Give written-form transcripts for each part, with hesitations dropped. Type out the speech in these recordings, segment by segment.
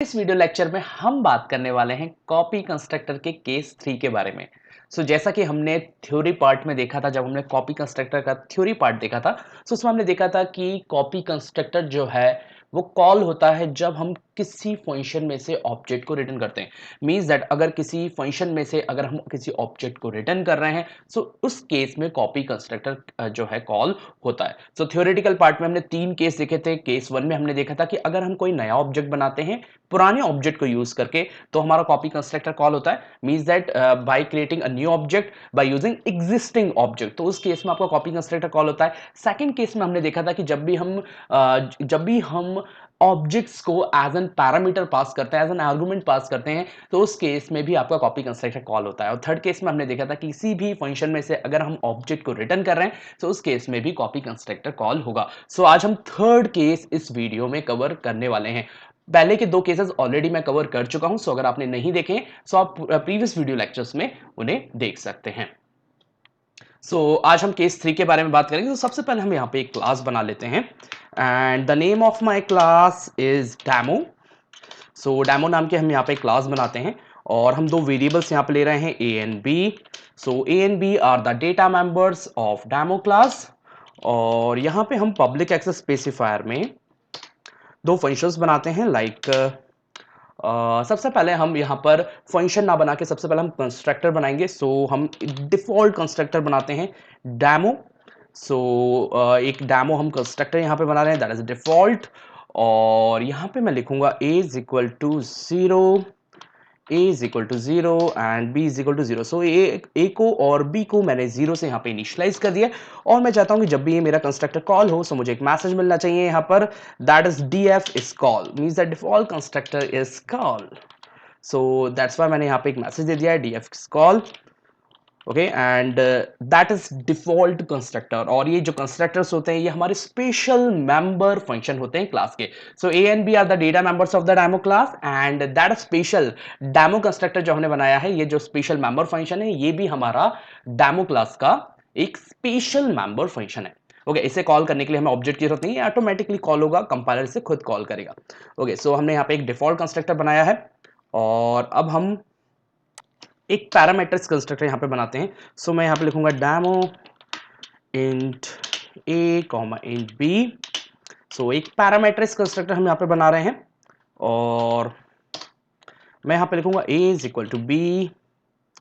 इस video lecture में हम बात करने वाले हैं कॉपी कंस्ट्रक्टर के केस 3 के बारे में। जैसा कि हमने थ्योरी पार्ट में देखा था, जब हमने कॉपी कंस्ट्रक्टर का थ्योरी पार्ट देखा था, उसमें हमने देखा था कि कॉपी कंस्ट्रक्टर जो है वो कॉल होता है जब हम किसी फंक्शन में से ऑब्जेक्ट को रिटर्न करते हैं। मींस दैट अगर किसी फंक्शन में से अगर हम किसी ऑब्जेक्ट को रिटर्न कर रहे हैं, उस केस में कॉपी कंस्ट्रक्टर जो है कॉल होता है। थ्योरेटिकल पार्ट में हमने 3 केस देखे थे। केस 1 में हमने देखा था कि अगर हम कोई नया ऑब्जेक्ट बनाते हैं पुराने ऑब्जेक्ट को यूज करके, तो हमारा कॉपी कंस्ट्रक्टर कॉल होता है। Means that by creating a new object by using existing object, तो उस केस में आपका कॉपी कंस्ट्रक्टर कॉल होता है। सेकंड केस में हमने देखा था कि जब भी हम ऑब्जेक्ट्स को एज एन पैरामीटर पास करते हैं, एज एन आर्गुमेंट पास करते हैं, तो उस केस में भी आपका कॉपी कंस्ट्रक्टर कॉल होता है। और थर्ड केस में हमने देखा था कि किसी भी फंक्शन में से अगर हम ऑब्जेक्ट को रिटर्न कर रहे हैं, तो उस केस में भी कॉपी कंस्ट्रक्टर कॉल होगा। आज हम थर्ड केस इस वीडियो में कवर करने वाले हैं। पहले के 2 केसेस ऑलरेडी मैं कवर कर चुका हूं, अगर आपने नहीं देखे हैं तो आप प्रीवियस वीडियो लेक्चर्स में उन्हें देख सकते हैं। आज हम केस 3 के बारे में बात करेंगे। सबसे पहले हम यहाँ पे एक क्लास बना लेते हैं and the name of my class is demo. Demo नाम के हम यहाँ पे क्लास बनाते हैं और हम 2 वेरिएबल्स यहाँ पे ले रहे हैं, A and B. A and B are the data members of demo class. और यहाँ पे हम पब्लिक एक्सेस स्पेसिफायर में 2 फंक्शंस बनाते हैं। सबसे पहले हम यहाँ पर फंक्शन ना बना के सबसे पहले हम कंस्ट्रक्टर बनाएंगे। हम डिफॉल्ट कंस्ट्रक्टर बनाते हैं डेमो। एक डेमो हम कंस्ट्रक्टर यहाँ पे बना रहे हैं, दैट इज डिफॉल्ट। और यहाँ पे मैं लिखूंगा a is equal to 0, a is equal to 0 and b is equal to 0। a को और b को मैंने 0 से यहाँ पे इनिशियलाइज कर दिया और मैं चाहता हूँ कि जब भी ये मेरा कंस्ट्रक्टर कॉल हो, मुझे एक मैसेज मिलना चाहिए यहाँ पर, that is df is call, means that default constructor is call. That's why मैंने यहाँ पे एक मैसेज दे दिया है, df is call। Okay, and that is default constructor. और ये जो कंस्ट्रक्टर्स होते हैं ये हमारे स्पेशल मेंबर फंक्शन होते हैं क्लास के। A and B are the data members of the demo class and that special demo constructor जो हमने बनाया है, ये जो स्पेशल मेंबर फंक्शन है, ये भी हमारा डेमो क्लास का एक स्पेशल मेंबर फंक्शन है। ओके, इसे कॉल करने के लिए हमें ऑब्जेक्ट की जरूरत नहीं है, ऑटोमेटिकली कॉल होगा, कंपाइलर से खुद कॉल करेगा। ओके, हमने यहाँ पे एक डिफॉल्ट कंस्ट्रक्टर बनाया है और अब हम एक पैरामीटर्स कंस्ट्रक्टर यहाँ पे बनाते हैं। मैं यहाँ पे लिखूंगा डेमो इंट ए कॉमा इंट बी। एक पैरामीटर्स कंस्ट्रक्टर हम यहाँ पे बना रहे हैं और मैं यहाँ पे लिखूंगा a is equal to B,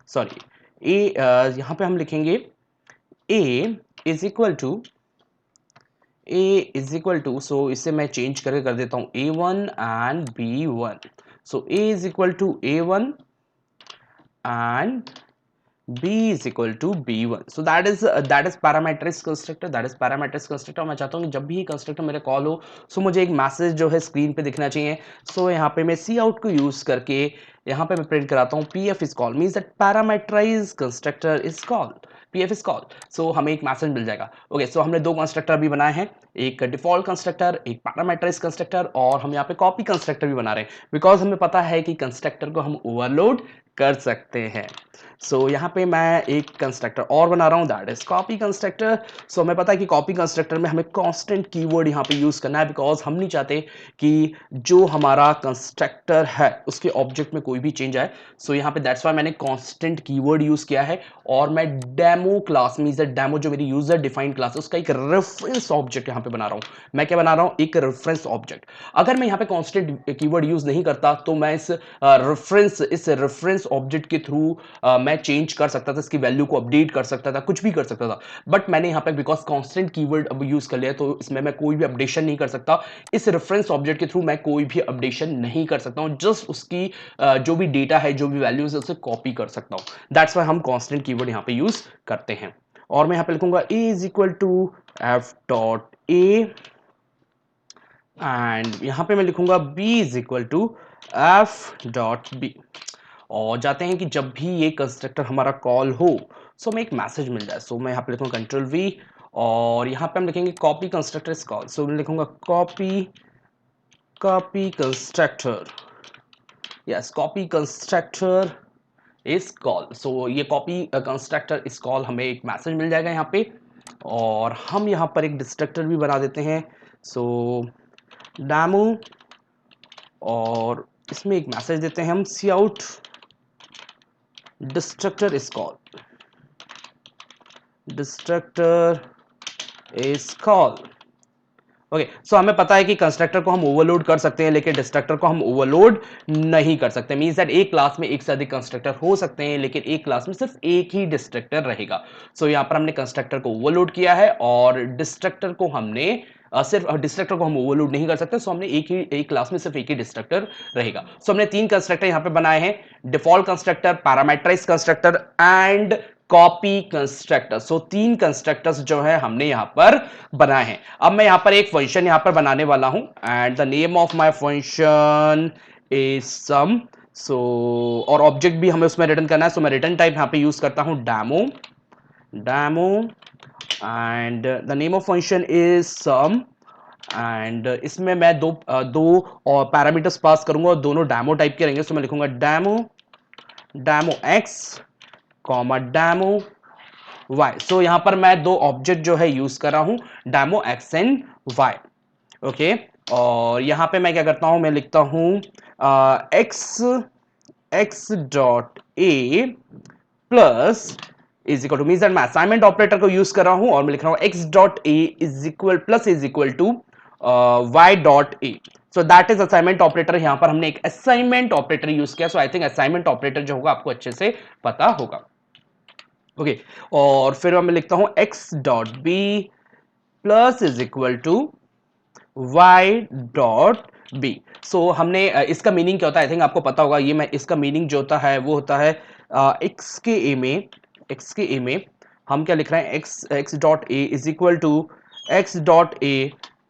sorry A, यहाँ पे हम लिखेंगे a इज इक्वल टू इसे मैं चेंज करके कर देता हूँ a1 and b1। a is equal to a1 and b is equal to b1। that is parametric constructor, मैं चाहता हूँ कि जब भी कंस्ट्रक्टर मेरे कॉल हो, मुझे एक मैसेज जो है स्क्रीन पे दिखना चाहिए। यहाँ पे मैं सी आउट को यूज करके यहाँ पे मैं प्रिंट कराता हूँ pf is call, means that parameterized constructor is call, pf is call। हमें एक मैसेज मिल जाएगा। ओके, हमने 2 कंस्ट्रक्टर भी बनाए हैं, एक डिफॉल्ट कंस्ट्रक्टर, एक पैरामीटराइज्ड कंस्ट्रक्टर, और हम यहाँ पे कॉपी कंस्ट्रक्टर भी बना रहे हैं बिकॉज हमें पता है कि कंस्ट्रक्टर को हम ओवरलोड कर सकते हैं। यहाँ पे मैं एक कंस्ट्रक्टर और बना रहा हूँ, दैट इज कॉपी कंस्ट्रक्टर। हमें पता है कि कॉपी कंस्ट्रक्टर में हमें कांस्टेंट कीवर्ड यहाँ पे यूज करना है बिकॉज हम नहीं चाहते कि जो हमारा कंस्ट्रक्टर है उसके ऑब्जेक्ट में कोई भी चेंज आए। यहाँ पे दैट्स व्हाई मैंने कांस्टेंट कीवर्ड यूज किया है और मैं demo class, means that demo जो मेरी यूजर डिफाइंड क्लास है उसका एक रेफरेंस ऑब्जेक्ट यहाँ पे बना रहा हूँ। मैं क्या बना रहा हूँ? एक रेफरेंस ऑब्जेक्ट। अगर मैं यहाँ पे कांस्टेंट कीवर्ड यूज नहीं करता तो मैं इस रेफरेंस ऑब्जेक्ट के थ्रू मैं चेंज कर सकता था, इसकी वैल्यू को अपडेट कर सकता था, कुछ भी कर सकता था। बट मैंने यहाँ पे बिकॉज कांस्टेंट कीवर्ड अब यूज कर लिया तो इसमें मैं कोई भी अपडेशन नहीं कर सकता। इस रेफरेंस ऑब्जेक्ट के थ्रू मैं कोई भी अपडेशन नहीं कर सकता हूँ, जस्ट उसकी जो भी डेटा है, जो भी वैल्यूज है, उसे कॉपी कर सकता हूँ। दैट्स व्हाई हम कांस्टेंट कीवर्ड यहाँ पे यूज करते हैं। और मैं यहाँ पे लिखूंगा a is equal to f dot a and यहाँ पे मैं लिखूंगा b is equal to f dot b। और जाते हैं कि जब भी ये कंस्ट्रक्टर हमारा कॉल हो हमें एक मैसेज मिल जाए। मैं यहाँ पे लिखूंगा कंट्रोल v और यहाँ पे हम लिखेंगे कॉपी कंस्ट्रक्टर इज कॉल। मैं लिखूंगा copy constructor, yes, copy constructor is call. ये कॉपी कंस्ट्रक्टर इज कॉल, हमें एक मैसेज मिल जाएगा यहाँ पे। और हम यहाँ पर एक डिस्ट्रक्टर भी बना देते हैं, डेमो, और इसमें एक मैसेज देते हैं हम, cout destructor is call, destructor is call. Okay, so हमें पता है कि कंस्ट्रक्टर को हम ओवरलोड कर सकते हैं लेकिन डिस्ट्रक्टर को हम ओवरलोड नहीं कर सकते। मींस दैट एक क्लास में एक से अधिक कंस्ट्रक्टर हो सकते हैं लेकिन एक क्लास में सिर्फ एक ही डिस्ट्रक्टर रहेगा। सो यहां पर हमने कंस्ट्रक्टर को ओवरलोड किया है और डिस्ट्रक्टर को हमने सिर्फ डिस्ट्रक्टर को हम ओवरलोड नहीं कर सकते। सो हमने एक क्लास में सिर्फ एक ही डिस्ट्रक्टर रहेगा। सो हमने तीन कंस्ट्रक्टर यहां पे बनाए हैं, default constructor, parameterize constructor and copy constructor. So तीन कंस्ट्रक्टर्स जो है हमने यहां पर बनाए हैं। अब मैं यहां पर एक फंक्शन यहां पर बनाने वाला हूं and the name of my function is sum. So और ऑब्जेक्ट भी हमें उसमें रिटर्न करना है। सो मैं रिटर्न टाइप यहां पे यूज करता हूं demo, demo and the name of function is sum and इसमें मैं दो और पैरामीटर्स पास करूंगा और दोनों डेमो टाइप के रहेंगे। सो मैं लिखूंगा demo, demo x comma demo y। सो यहां पर मैं दो ऑब्जेक्ट जो है यूज कर रहा हूं, demo x and y। Okay, और यहां पे मैं क्या करता हूं, मैं लिखता हूं x dot A plus is equal to, means that मैं असाइनमेंट ऑपरेटर को यूज कर रहा हूं और मैं लिख रहा हूं x dot A is equal plus is equal to y dot A. So that is assignment operator. यहां पर हमने एक असाइनमेंट ऑपरेटर यूज किया। So I think assignment operator जो होगा आपको अच्छे से पता होगा। ओके, और फिर मैं लिखता हूं x dot B plus is equal to y dot B. So हमने इसका मीनिंग क्या होता है, आई थिंक आपको पता होगा। ये मैं इसका मीनिंग जो होता है वो होता है x के a में, x के a में हम क्या लिख रहे हैं, x dot a is equal to x dot a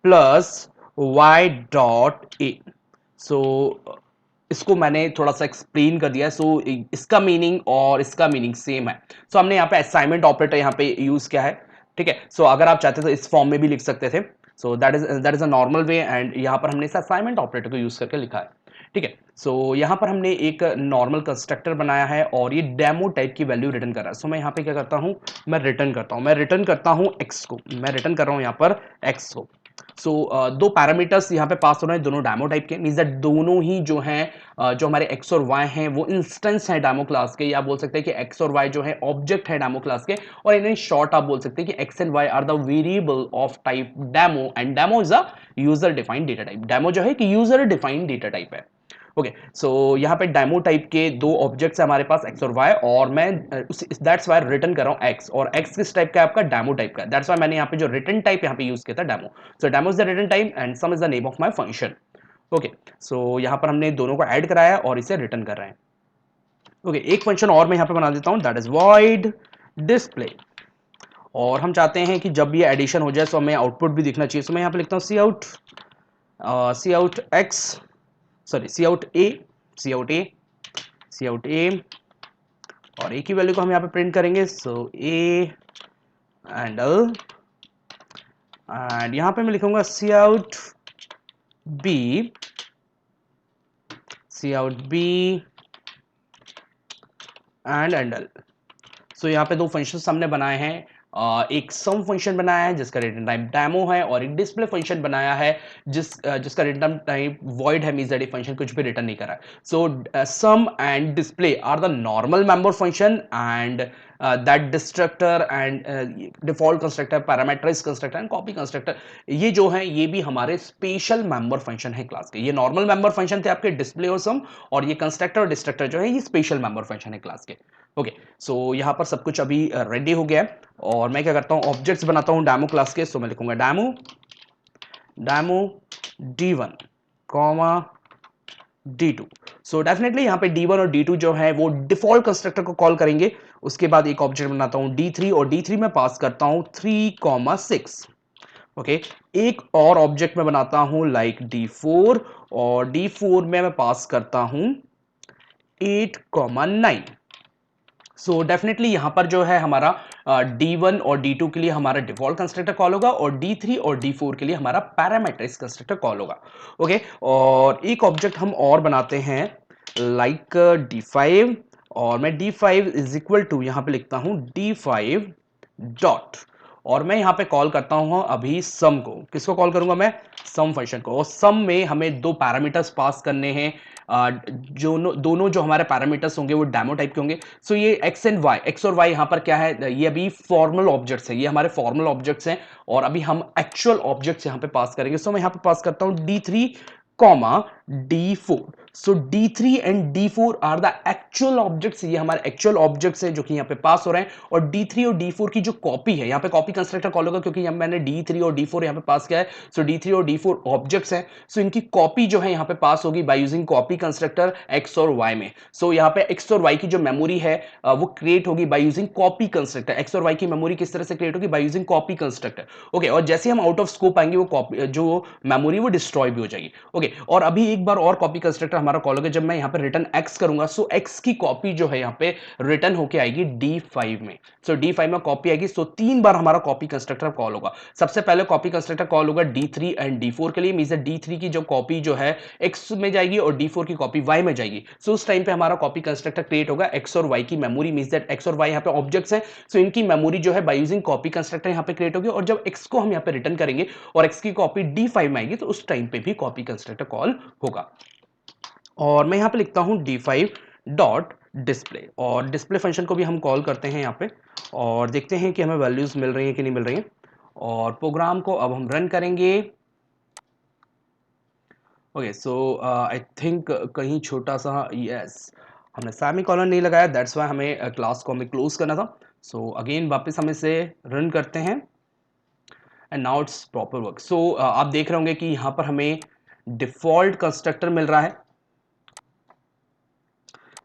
plus y dot a। So इसको मैंने थोड़ा सा एक्सप्लेन कर दिया। सो इसका मीनिंग और इसका मीनिंग सेम है। सो हमने यहाँ पे असाइनमेंट ऑपरेटर यहाँ पे यूज किया है। ठीक है, सो अगर आप चाहते तो इस फॉर्म में भी लिख सकते थे। सो that is a normal way and यहाँ पर हमने इस असाइनमेंट ऑपरेटर को यूज करके लिखा है। ठीक है, सो यहाँ पर हमने एक नॉर्मल कंस्ट्रक्टर बनाया है और ये डेमो टाइप की वैल्यू रिटर्न कर रहा है। सो मैं यहाँ पे क्या करता हूँ, मैं रिटर्न करता हूँ एक्स को, मैं रिटर्न कर रहा हूँ यहाँ पर एक्स को। सो दो पैरामीटर्स यहाँ पे पास हो रहे हैं, दोनों डेमो टाइप के। मींस दैट दोनों ही जो हैं जो हमारे x और y हैं वो इंस्टेंस हैं डेमो क्लास के, या बोल सकते हैं कि x और y जो है ऑब्जेक्ट है डेमो क्लास के। और इन्हें शॉर्ट आप बोल सकते हैं कि x and y are the variable of type demo and demo is a user defined data type. Demo जो है कि यूजर डिफाइंड डेटा टाइप है। ओके, सो यहाँ पे डेमो टाइप के दो ऑब्जेक्ट्स है हमारे पास x और y, और मैं दैट्स वाई रिटर्न कर रहा हूँ x, और x किस टाइप का है आपका, डेमो टाइप का। दैट्स वाई मैंने यहाँ पे जो रिटर्न टाइप यहाँ पे यूज किया था demo. So demo is the return type and sum is the name of my function. Okay, so यहाँ पर हमने दोनों को ऐड कराया है और इसे रिटर्न कर रहे हैं। ओके, एक फंक्शन और मैं यहाँ पे बना देता हूँ, दैट इज void display। और हम चाहते हैं कि जब ये एडिशन हो जाए तो हमें आउटपुट भी दिखना चाहिए। सो मैं यहाँ पे लिखता हूँ cout X, sorry cout A, cout A, cout A, और ए की वैल्यू को हम यहाँ पे प्रिंट करेंगे। सो ए एंड यहाँ पे मैं लिखूंगा cout B, cout B and endl. So यहाँ पे दो फंक्शंस हमने बनाए हैं। एक सम फंक्शन बनाया है जिसका रिटर्न टाइप डेमो है, और एक डिस्प्ले फंक्शन बनाया है जिसका रिटर्न टाइप वॉइड है, मींस दैट ये फंक्शन कुछ भी रिटर्न नहीं कर रहा है। So sum and display are the normal member function and that destructor and default constructor, parameterized constructor and copy constructor, ये जो है ये भी हमारे स्पेशल मेंबर फंक्शन है क्लास के। ये नॉर्मल मेंबर फंक्शन थे आपके डिस्प्ले और सम, और ये कंस्ट्रक्टर और डिस्ट्रक्टर जो है ये स्पेशल मेंबर फंक्शन है क्लास के। ओके, सो यहाँ पर सब कुछ अभी रेडी हो गया है और मैं क्या करता हूँ, ऑब्जेक्ट्स बनाता हूँ डेमो क्लास के। सो मैं लिखूंगा demo, demo d1 comma d2। So definitely यहाँ पे d1 और d2 जो है वो डिफॉल्ट कंस्ट्रक्टर को कॉल करेंगे। उसके बाद एक ऑब्जेक्ट बनाता हूँ d3, और d3 में पास करता हूँ 3,6। ओके, एक और ऑब्जेक्ट में बनाता हूँ लाइक d4, और d4 में मैं पास करता हूँ 8,9। सो डेफिनेटली यहां पर जो है हमारा d1 और d2 के लिए हमारा डिफॉल्ट कंस्ट्रक्टर कॉल होगा, और d3 और d4 के लिए हमारा पैरामीटराइज्ड कंस्ट्रक्टर कॉल होगा। ओके, और एक ऑब्जेक्ट हम और बनाते हैं लाइक d5, और मैं d5 इज इक्वल टू यहां पे लिखता हूं d5 डॉट, और मैं यहाँ पे कॉल करता हूँ अभी सम को। किसको कॉल करूंगा मैं? सम फंक्शन को। और सम में हमें दो पैरामीटर्स पास करने हैं, जो दोनों जो हमारे पैरामीटर्स होंगे वो डेमो टाइप के होंगे। सो ये एक्स एंड वाई, एक्स और वाई यहाँ पर क्या है, ये अभी फॉर्मल ऑब्जेक्ट्स है, ये हमारे फॉर्मल ऑब्जेक्ट्स हैं और अभी हम एक्चुअल ऑब्जेक्ट्स यहाँ पे पास करेंगे। सो मैं यहाँ पे पास करता हूँ D3 comma D4। So D3 and D4 are the actual objects, ये हमारे एक्चुअल ऑब्जेक्ट्स है जो कि यहाँ पे पास हो रहे हैं। और D3 और D4 की जो कॉपी है, यहाँ पे कॉपी कंस्ट्रक्टर कॉल होगा क्योंकि मैंने D3 और D4 यहाँ पे पास किया है। सो D3 और D4 ऑब्जेक्ट्स हैं, सो इनकी कॉपी जो है यहाँ पे पास होगी by using copy constructor X और Y में। सो यहाँ पे X और Y की जो मेमोरी है वो क्रिएट होगी by using copy constructor. X और Y की मेमोरी किस तरह से क्रिएट होगी? By using copy constructor. Okay, और जैसे हम आउट ऑफ स्कोप आएंगे वो कॉपी जो मेमोरी वो डिस्ट्रॉय भी हो जाएगी। ओके, और अभी एक बार और कॉपी कंस्ट्रक्टर हमारा कॉल होगा जब मैं यहाँ पे रिटर्न x करूंगा। सो x की कॉपी जो है यहाँ पे रिटर्न होके आएगी D5 में। सो D5 में कॉपी आएगी। सो तीन बार हमारा कॉपी कंस्ट्रक्टर कॉल होगा। सबसे पहले कॉपी कंस्ट्रक्टर कॉल होगा D3 एंड D4 के लिए, मींस D3 की जो कॉपी जो है x में जाएगी और D4 की कॉपी y में जाएगी। सो उस टाइम पे हमारा कॉपी कंस्ट्रक्टर क्रिएट होगा x और y की मेमोरी, मींस दैट x और y यहाँ पे ऑब्जेक्ट्स हैं। सो इनकी मेमोरी जो है बाय यूजिंग कॉपी कंस्ट्रक्टर यहाँ पे क्रिएट होगी। और जब x को हम यहाँ पे रिटर्न करेंगे और x की कॉपी D5 में आएगी तो उस टाइम पे भी कॉपी कंस्ट्रक्टर कॉल होगा। और मैं यहाँ पे लिखता हूँ D5 डॉट डिस्प्ले, और डिस्प्ले फंक्शन को भी हम कॉल करते हैं यहाँ पे और देखते हैं कि हमें वैल्यूज मिल रही हैं कि नहीं मिल रही हैं। और प्रोग्राम को अब हम रन करेंगे। ओके, सो आई थिंक कहीं छोटा सा, यस, हमने सेमीकोलन नहीं लगाया, दैट्स वाई हमें क्लास को हमें क्लोज करना था। सो अगेन वापस हम इसे रन करते हैं and now it's proper work. So आप देख रहे होंगे कि यहाँ पर हमें डिफॉल्ट कंस्ट्रक्टर मिल रहा है,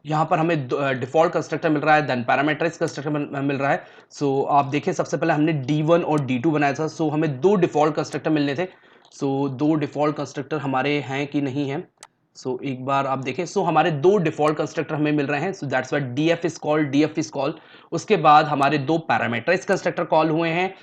यहाँ पर हमें डिफॉल्ट कंस्ट्रक्टर मिल रहा है, देन पैरामीटराइज्ड कंस्ट्रक्टर मिल रहा है। सो आप देखिए सबसे पहले हमने D1 और D2 बनाया था। सो हमें दो डिफॉल्ट कंस्ट्रक्टर मिलने थे। सो दो डिफॉल्ट कंस्ट्रक्टर हमारे हैं कि नहीं हैं? सो एक बार आप देखें। सो हमारे दो डिफॉल्ट कंस्ट्रक्टर हमें मिल रहे हैं। So that's why DF is called. उसके बाद हमारे दो पैरामीटराइज्ड कंस्ट्रक्टर कॉल हुए हैं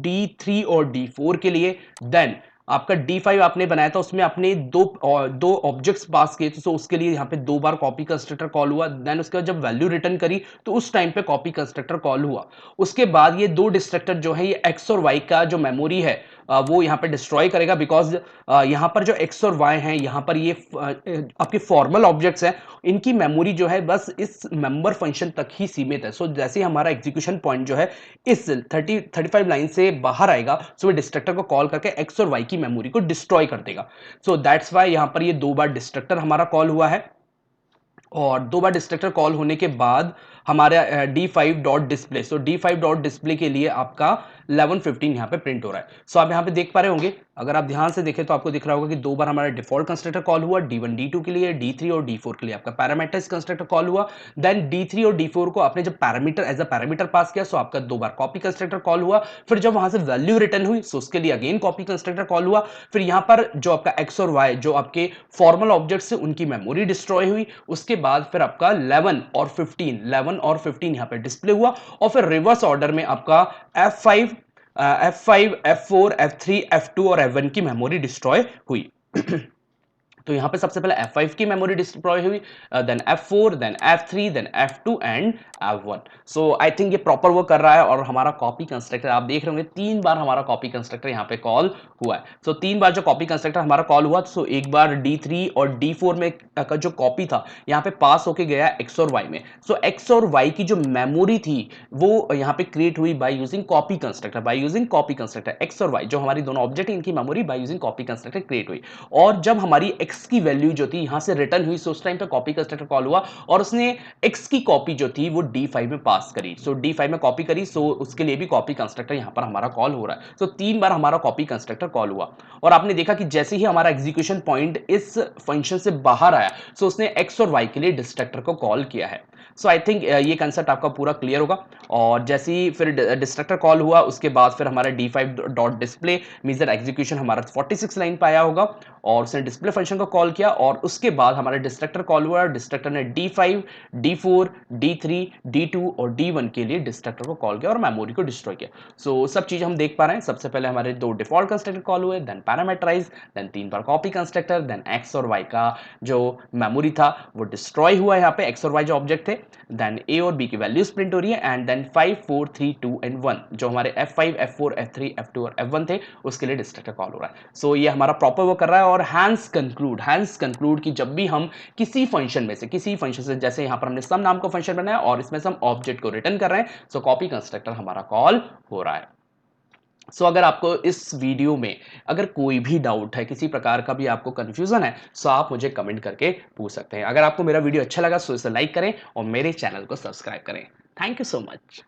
D3 और D4 के लिए। देन आपका D5 आपने बनाया था, उसमें आपने दो ऑब्जेक्ट्स पास किए, तो उसके लिए यहाँ पे दो बार कॉपी कंस्ट्रक्टर कॉल हुआ। देन उसके बाद जब वैल्यू रिटर्न करी तो उस टाइम पे कॉपी कंस्ट्रक्टर कॉल हुआ। उसके बाद ये दो डिस्ट्रक्टर जो है, ये x और y का जो मेमोरी है वो यहाँ पे डिस्ट्रॉय करेगा, बिकॉज यहाँ पर जो x और y हैं, यहाँ पर ये आपके फॉर्मल ऑब्जेक्ट्स हैं, इनकी मेमोरी जो है बस इस मेंबर फंक्शन तक ही सीमित है। सो जैसे ही हमारा एग्जीक्यूशन पॉइंट जो है इस 35 लाइन से बाहर आएगा, सो वो डिस्ट्रक्टर को कॉल करके x और y की मेमोरी को डिस्ट्रॉय कर देगा। सो दैट्स वाई यहाँ पर ये दो बार डिस्ट्रक्टर हमारा कॉल हुआ है। और दो बार डिस्ट्रक्टर कॉल होने के बाद हमारा D5 डॉट डिस्प्ले, सो D5 डॉट डिस्प्ले के लिए आपका 1115 यहाँ पे प्रिंट हो रहा है। सो आप यहाँ पे देख पा रहे होंगे, अगर आप ध्यान से देखें तो आपको दिख रहा होगा कि दो बार हमारा डिफॉल्ट कंस्ट्रक्टर कॉल हुआ, D1 D2 के लिए, D3 और D4 के लिए आपका पैरामीटराइज्ड कंस्ट्रक्टर कॉल हुआ। देन D3 और D4 को आपने जब parameter as a parameter pass किया, सो आपका दो बार कॉपी कंस्ट्रक्टर कॉल हुआ। फिर जब वहां से वैल्यू रिटर्न हुई, सो उसके लिए अगेन कॉपी कंस्ट्रक्टर कॉल हुआ। फिर यहाँ पर जो आपका x और y जो आपके फॉर्मल ऑब्जेक्ट्स है उनकी मेमोरी डिस्ट्रॉय हुई। उसके बाद फिर आपका 11 और 15 यहाँ पे डिस्प्ले हुआ। और फिर रिवर्स ऑर्डर में आपका F5, F4, F3, F2 और F1 की मेमोरी डिस्ट्रॉय हुई। तो यहां पे सबसे पहले F5 की मेमोरी डिस्ट्रॉय हुई, then F4, then F3, then F2 and F1। So I think ये प्रॉपर वर्क कर रहा है। और हमारा कॉपी कंस्ट्रक्टर आप देख रहे होंगे तीन बार हमारा कॉपी कंस्ट्रक्टर यहाँ पे कॉल हुआ है। सो तीन बार जो कॉपी कंस्ट्रक्टर हमारा कॉल हुआ, सो एक बार D3 और D4 में का जो कॉपी था यहाँ पे पास होके गया X और Y में। सो X और Y की जो मेमोरी थी वो यहाँ पे क्रिएट हुई by using copy constructor. X और Y जो हमारी दोनों ऑब्जेक्ट है, इनकी memory by using copy constructor create हुई। और जब हमारी x की वैल्यू जो थी यहां से रिटर्न हुई, सो उस टाइम पे कॉपी कंस्ट्रक्टर कॉल हुआ और उसने x की कॉपी जो थी वो D5 में पास करी। सो D5 में कॉपी करी, सो उसके लिए भी कॉपी कंस्ट्रक्टर यहां पर हमारा कॉल हो रहा है। सो तीन बार हमारा कॉपी कंस्ट्रक्टर कॉल हुआ। और आपने देखा कि जैसे ही हमारा एग्जीक्यूशन पॉइंट इस फंक्शन से बाहर आया, सो उसने x और y के लिए डिस्ट्रक्टर को कॉल किया है। सो आई थिंक ये कंसेप्ट आपका पूरा क्लियर होगा। और जैसे ही फिर डिस्ट्रक्टर कॉल हुआ, उसके बाद फिर हमारा D5 dot display means that execution हमारा 46 लाइन पे आया होगा और उसने डिस्प्ले फंक्शन को कॉल किया। और उसके बाद हमारा डिस्ट्रक्टर कॉल हुआ, डिस्ट्रक्टर ने D5, D4, D3, D2 और D1 के लिए डिस्ट्रक्टर को कॉल किया और मेमोरी को डिस्ट्रॉय किया। सो सब चीजें हम देख पा रहे हैं। सबसे पहले हमारे दो डिफॉल्ट कंस्ट्रक्टर कॉल हुए, देन पैरामीटराइज, देन तीन बार कॉपी कंस्ट्रक्टर, देन x और y का जो मेमोरी था वो डिस्ट्रॉय हुआ। यहाँ पे x और y जो ऑब्जेक्ट थे थे, देन ए और बी की वैल्यूज प्रिंट हो रही है एंड देन 5 4 3 2 एंड 1 जो हमारे F5 F4 F3 F2 और F1 थे उसके लिए डिस्ट्रक्टर कॉल हो रहा है। सो ये हमारा प्रॉपर वर्क कर रहा है। और हैंस कंक्लूड की जब भी हम किसी फंक्शन से जैसे यहाँ पर हमने सम नाम का फंक्शन बनाया और इसमें सम ऑब्जेक्ट को रिटर्न कर रहे हैं, सो कॉपी कंस्ट्रक्टर हमारा कॉल हो रहा है। सो अगर आपको इस वीडियो में अगर कोई भी डाउट है, किसी प्रकार का भी आपको कंफ्यूजन है, सो आप मुझे कमेंट करके पूछ सकते हैं। अगर आपको मेरा वीडियो अच्छा लगा सो इसे लाइक करें और मेरे चैनल को सब्सक्राइब करें। Thank you so much.